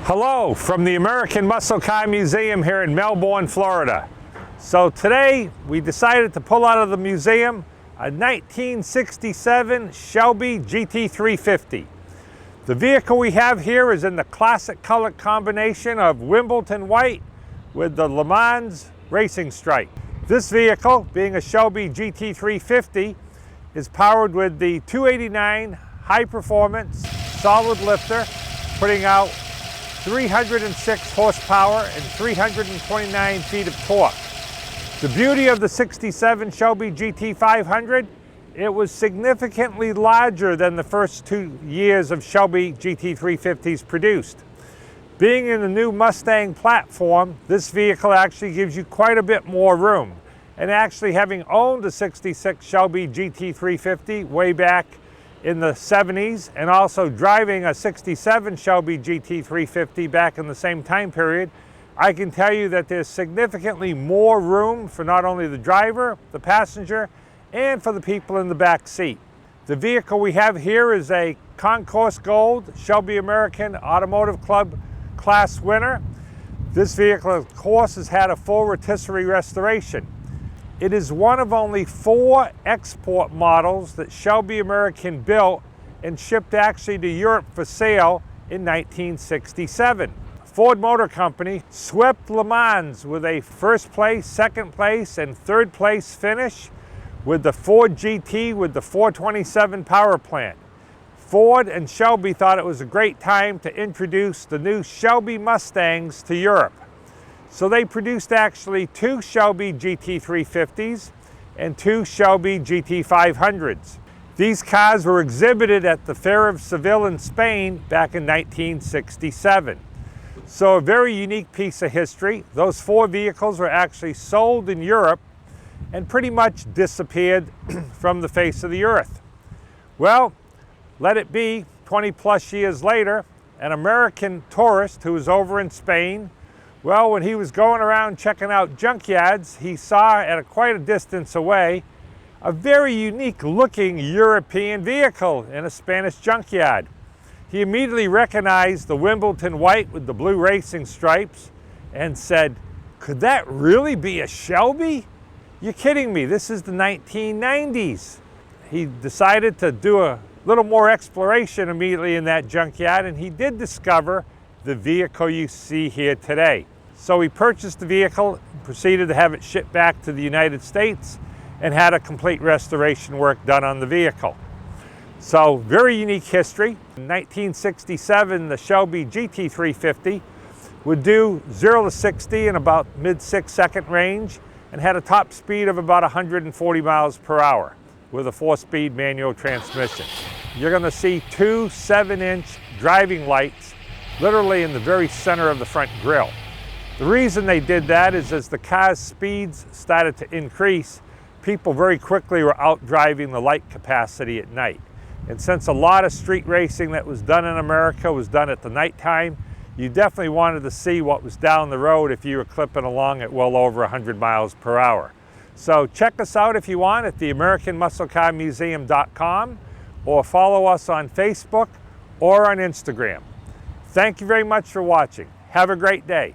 Hello from the American Muscle Car Museum here in Melbourne, Florida. So today we decided to pull out of the museum a 1967 Shelby GT350. The vehicle we have here is in the classic color combination of Wimbledon White with the Le Mans racing stripe. This vehicle, being a Shelby GT350, is powered with the 289 high performance solid lifter, putting out 306 horsepower and 329 feet of torque. The beauty of the 67 Shelby GT500, it was significantly larger than the first 2 years of Shelby GT350s produced. Being in the new Mustang platform, this vehicle actually gives you quite a bit more room. And actually, having owned a 66 Shelby GT350 way back in the 70s, and also driving a 67 Shelby GT350 back in the same time period, I can tell you that there's significantly more room for not only the driver, the passenger, and for the people in the back seat. The vehicle we have here is a Concourse Gold Shelby American Automotive Club class winner. This vehicle, of course, has had a full rotisserie restoration. It is one of only 4 export models that Shelby American built and shipped actually to Europe for sale in 1967. Ford Motor Company swept Le Mans with a first place, second place, and third place finish with the Ford GT with the 427 power plant. Ford and Shelby thought it was a great time to introduce the new Shelby Mustangs to Europe. So they produced actually 2 Shelby GT350s and 2 Shelby GT500s. These cars were exhibited at the Fair of Seville in Spain back in 1967. So a very unique piece of history. Those 4 vehicles were actually sold in Europe and pretty much disappeared from the face of the earth. Well, let it be 20 plus years later, an American tourist who was over in Spain, well, when he was going around checking out junkyards, he saw at quite a distance away a very unique looking European vehicle in a Spanish junkyard. He immediately recognized the Wimbledon White with the blue racing stripes and said, "Could that really be a Shelby? You're kidding me, this is the 1990s. He decided to do a little more exploration immediately in that junkyard, and he did discover the vehicle you see here today. So he purchased the vehicle, proceeded to have it shipped back to the United States, and had a complete restoration work done on the vehicle. So very unique history. In 1967, the Shelby GT350 would do 0 to 60 in about mid 6-second range and had a top speed of about 140 miles per hour with a 4-speed manual transmission. You're going to see 2 7-inch driving lights literally in the very center of the front grille. The reason they did that is as the car's speeds started to increase, people very quickly were out driving the light capacity at night. And since a lot of street racing that was done in America was done at the nighttime, you definitely wanted to see what was down the road if you were clipping along at well over 100 miles per hour. So check us out if you want at the AmericanMuscleCarMuseum.com, or follow us on Facebook or on Instagram. Thank you very much for watching. Have a great day.